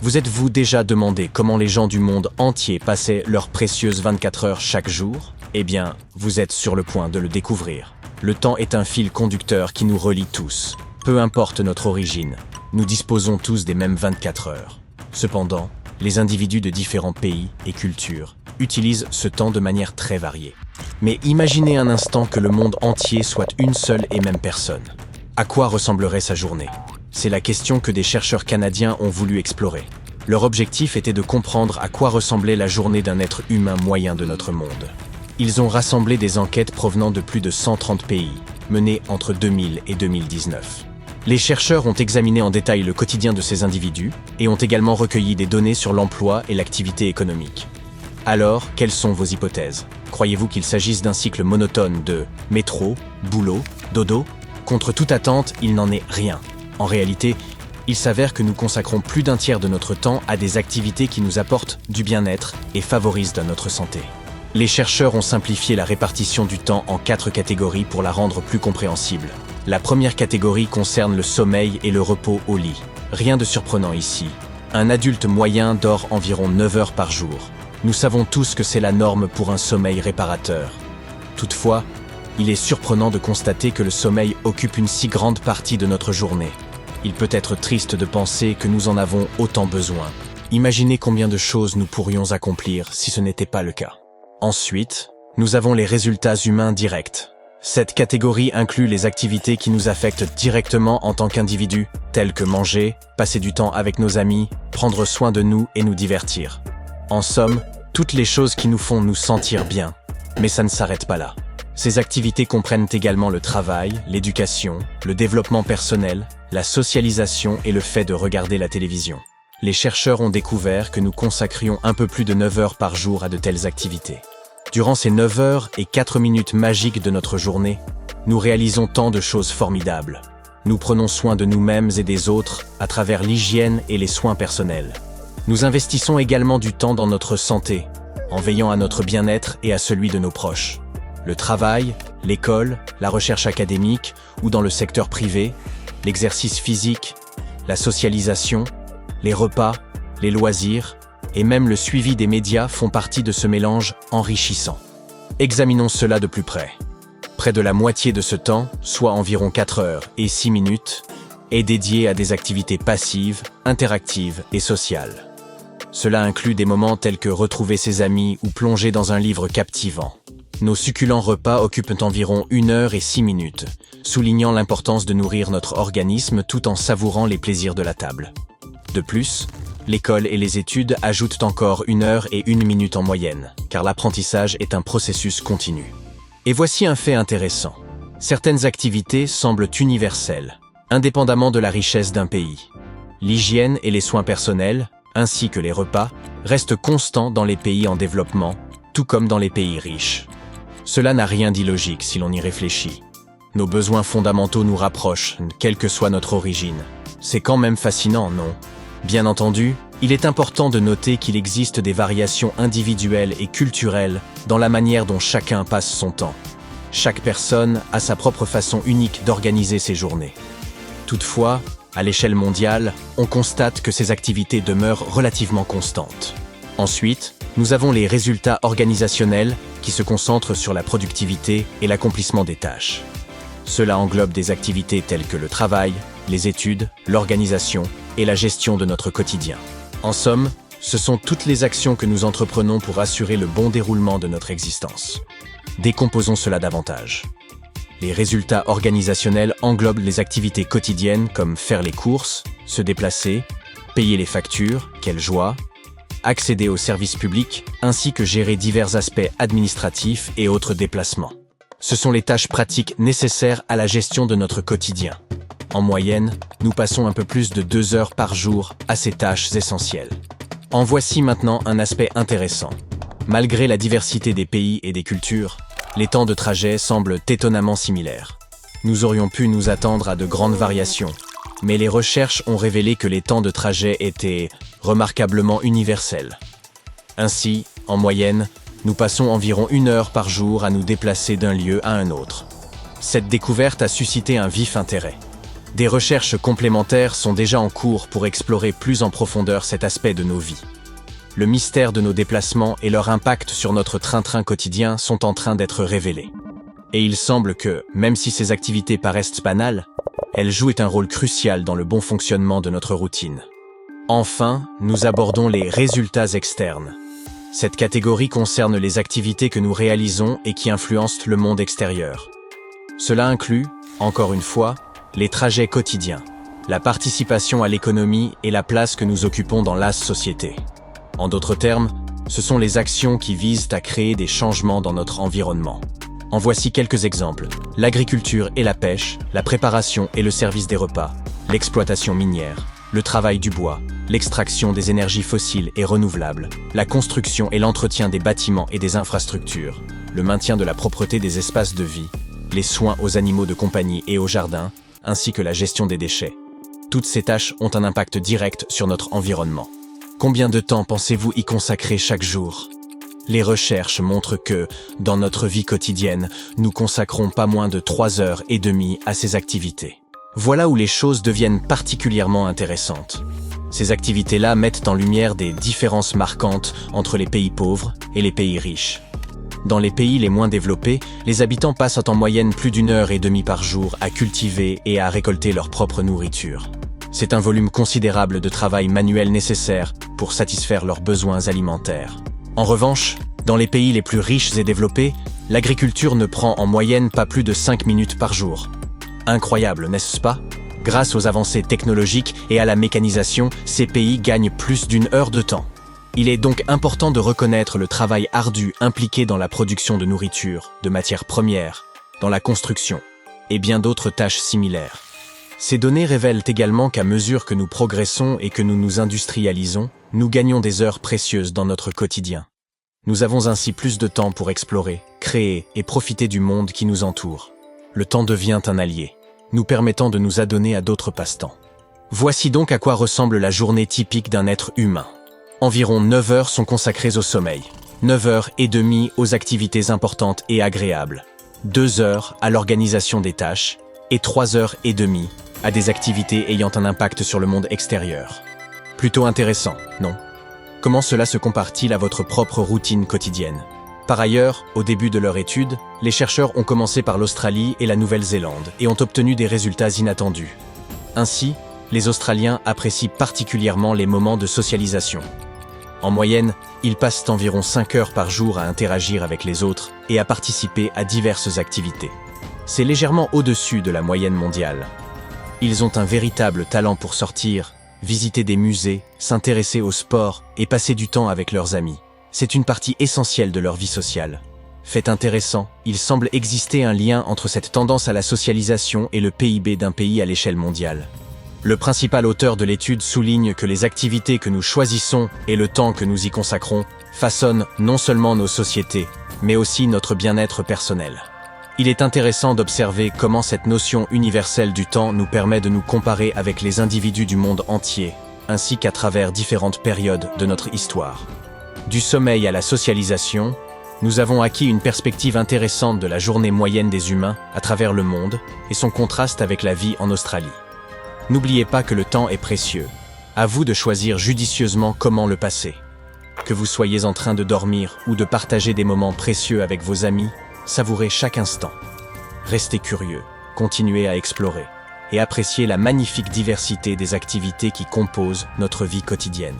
Vous êtes-vous déjà demandé comment les gens du monde entier passaient leurs précieuses 24 heures chaque jour? Eh bien, vous êtes sur le point de le découvrir. Le temps est un fil conducteur qui nous relie tous. Peu importe notre origine, nous disposons tous des mêmes 24 heures. Cependant, les individus de différents pays et cultures utilisent ce temps de manière très variée. Mais imaginez un instant que le monde entier soit une seule et même personne. À quoi ressemblerait sa journée? C'est la question que des chercheurs canadiens ont voulu explorer. Leur objectif était de comprendre à quoi ressemblait la journée d'un être humain moyen de notre monde. Ils ont rassemblé des enquêtes provenant de plus de 130 pays, menées entre 2000 et 2019. Les chercheurs ont examiné en détail le quotidien de ces individus et ont également recueilli des données sur l'emploi et l'activité économique. Alors, quelles sont vos hypothèses? Croyez-vous qu'il s'agisse d'un cycle monotone de métro, boulot, dodo? Contre toute attente, il n'en est rien. En réalité, il s'avère que nous consacrons plus d'un tiers de notre temps à des activités qui nous apportent du bien-être et favorisent notre santé. Les chercheurs ont simplifié la répartition du temps en 4 catégories pour la rendre plus compréhensible. La première catégorie concerne le sommeil et le repos au lit. Rien de surprenant ici. Un adulte moyen dort environ 9 heures par jour. Nous savons tous que c'est la norme pour un sommeil réparateur. Toutefois, il est surprenant de constater que le sommeil occupe une si grande partie de notre journée. Il peut être triste de penser que nous en avons autant besoin. Imaginez combien de choses nous pourrions accomplir si ce n'était pas le cas. Ensuite, nous avons les résultats humains directs. Cette catégorie inclut les activités qui nous affectent directement en tant qu'individus, telles que manger, passer du temps avec nos amis, prendre soin de nous et nous divertir. En somme, toutes les choses qui nous font nous sentir bien. Mais ça ne s'arrête pas là. Ces activités comprennent également le travail, l'éducation, le développement personnel, la socialisation et le fait de regarder la télévision. Les chercheurs ont découvert que nous consacrions un peu plus de 9 heures par jour à de telles activités. Durant ces 9 heures et 4 minutes magiques de notre journée, nous réalisons tant de choses formidables. Nous prenons soin de nous-mêmes et des autres à travers l'hygiène et les soins personnels. Nous investissons également du temps dans notre santé, en veillant à notre bien-être et à celui de nos proches. Le travail, l'école, la recherche académique ou dans le secteur privé, l'exercice physique, la socialisation, les repas, les loisirs et même le suivi des médias font partie de ce mélange enrichissant. Examinons cela de plus près. Près de la moitié de ce temps, soit environ 4 heures et 6 minutes, est dédié à des activités passives, interactives et sociales. Cela inclut des moments tels que retrouver ses amis ou plonger dans un livre captivant. Nos succulents repas occupent environ 1 heure et 6 minutes, soulignant l'importance de nourrir notre organisme tout en savourant les plaisirs de la table. De plus, l'école et les études ajoutent encore 1 heure et 1 minute en moyenne, car l'apprentissage est un processus continu. Et voici un fait intéressant. Certaines activités semblent universelles, indépendamment de la richesse d'un pays. L'hygiène et les soins personnels, ainsi que les repas, restent constants dans les pays en développement, tout comme dans les pays riches. Cela n'a rien d'illogique si l'on y réfléchit. Nos besoins fondamentaux nous rapprochent, quelle que soit notre origine. C'est quand même fascinant, non? Bien entendu, il est important de noter qu'il existe des variations individuelles et culturelles dans la manière dont chacun passe son temps. Chaque personne a sa propre façon unique d'organiser ses journées. Toutefois, à l'échelle mondiale, on constate que ces activités demeurent relativement constantes. Ensuite, nous avons les résultats organisationnels qui se concentrent sur la productivité et l'accomplissement des tâches. Cela englobe des activités telles que le travail, les études, l'organisation et la gestion de notre quotidien. En somme, ce sont toutes les actions que nous entreprenons pour assurer le bon déroulement de notre existence. Décomposons cela davantage. Les résultats organisationnels englobent les activités quotidiennes comme faire les courses, se déplacer, payer les factures, quelle joie, accéder aux services publics, ainsi que gérer divers aspects administratifs et autres déplacements. Ce sont les tâches pratiques nécessaires à la gestion de notre quotidien. En moyenne, nous passons un peu plus de 2 heures par jour à ces tâches essentielles. En voici maintenant un aspect intéressant. Malgré la diversité des pays et des cultures, les temps de trajet semblent étonnamment similaires. Nous aurions pu nous attendre à de grandes variations, mais les recherches ont révélé que les temps de trajet étaient remarquablement universels. Ainsi, en moyenne, nous passons environ 1 heure par jour à nous déplacer d'un lieu à un autre. Cette découverte a suscité un vif intérêt. Des recherches complémentaires sont déjà en cours pour explorer plus en profondeur cet aspect de nos vies. Le mystère de nos déplacements et leur impact sur notre train-train quotidien sont en train d'être révélés. Et il semble que, même si ces activités paraissent banales, elles jouent un rôle crucial dans le bon fonctionnement de notre routine. Enfin, nous abordons les résultats externes. Cette catégorie concerne les activités que nous réalisons et qui influencent le monde extérieur. Cela inclut, encore une fois, les trajets quotidiens, la participation à l'économie et la place que nous occupons dans la société. En d'autres termes, ce sont les actions qui visent à créer des changements dans notre environnement. En voici quelques exemples. L'agriculture et la pêche, la préparation et le service des repas, l'exploitation minière, le travail du bois, l'extraction des énergies fossiles et renouvelables, la construction et l'entretien des bâtiments et des infrastructures, le maintien de la propreté des espaces de vie, les soins aux animaux de compagnie et aux jardins, ainsi que la gestion des déchets. Toutes ces tâches ont un impact direct sur notre environnement. Combien de temps pensez-vous y consacrer chaque jour ? Les recherches montrent que, dans notre vie quotidienne, nous consacrons pas moins de 3h30 à ces activités. Voilà où les choses deviennent particulièrement intéressantes. Ces activités-là mettent en lumière des différences marquantes entre les pays pauvres et les pays riches. Dans les pays les moins développés, les habitants passent en moyenne plus d'1h30 par jour à cultiver et à récolter leur propre nourriture. C'est un volume considérable de travail manuel nécessaire pour satisfaire leurs besoins alimentaires. En revanche, dans les pays les plus riches et développés, l'agriculture ne prend en moyenne pas plus de 5 minutes par jour. Incroyable, n'est-ce pas ? Grâce aux avancées technologiques et à la mécanisation, ces pays gagnent plus d'1 heure de temps. Il est donc important de reconnaître le travail ardu impliqué dans la production de nourriture, de matières premières, dans la construction, et bien d'autres tâches similaires. Ces données révèlent également qu'à mesure que nous progressons et que nous nous industrialisons, nous gagnons des heures précieuses dans notre quotidien. Nous avons ainsi plus de temps pour explorer, créer et profiter du monde qui nous entoure. Le temps devient un allié, nous permettant de nous adonner à d'autres passe-temps. Voici donc à quoi ressemble la journée typique d'un être humain. Environ 9 heures sont consacrées au sommeil, 9h30 aux activités importantes et agréables, 2 heures à l'organisation des tâches et 3h30 à des activités ayant un impact sur le monde extérieur. Plutôt intéressant, non ? Comment cela se compare-t-il à votre propre routine quotidienne ? Par ailleurs, au début de leur étude, les chercheurs ont commencé par l'Australie et la Nouvelle-Zélande et ont obtenu des résultats inattendus. Ainsi, les Australiens apprécient particulièrement les moments de socialisation. En moyenne, ils passent environ 5 heures par jour à interagir avec les autres et à participer à diverses activités. C'est légèrement au-dessus de la moyenne mondiale. Ils ont un véritable talent pour sortir, visiter des musées, s'intéresser au sport et passer du temps avec leurs amis. C'est une partie essentielle de leur vie sociale. Fait intéressant, il semble exister un lien entre cette tendance à la socialisation et le PIB d'un pays à l'échelle mondiale. Le principal auteur de l'étude souligne que les activités que nous choisissons et le temps que nous y consacrons façonnent non seulement nos sociétés, mais aussi notre bien-être personnel. Il est intéressant d'observer comment cette notion universelle du temps nous permet de nous comparer avec les individus du monde entier, ainsi qu'à travers différentes périodes de notre histoire. Du sommeil à la socialisation, nous avons acquis une perspective intéressante de la journée moyenne des humains à travers le monde et son contraste avec la vie en Australie. N'oubliez pas que le temps est précieux. À vous de choisir judicieusement comment le passer. Que vous soyez en train de dormir ou de partager des moments précieux avec vos amis, savourez chaque instant. Restez curieux, continuez à explorer et appréciez la magnifique diversité des activités qui composent notre vie quotidienne.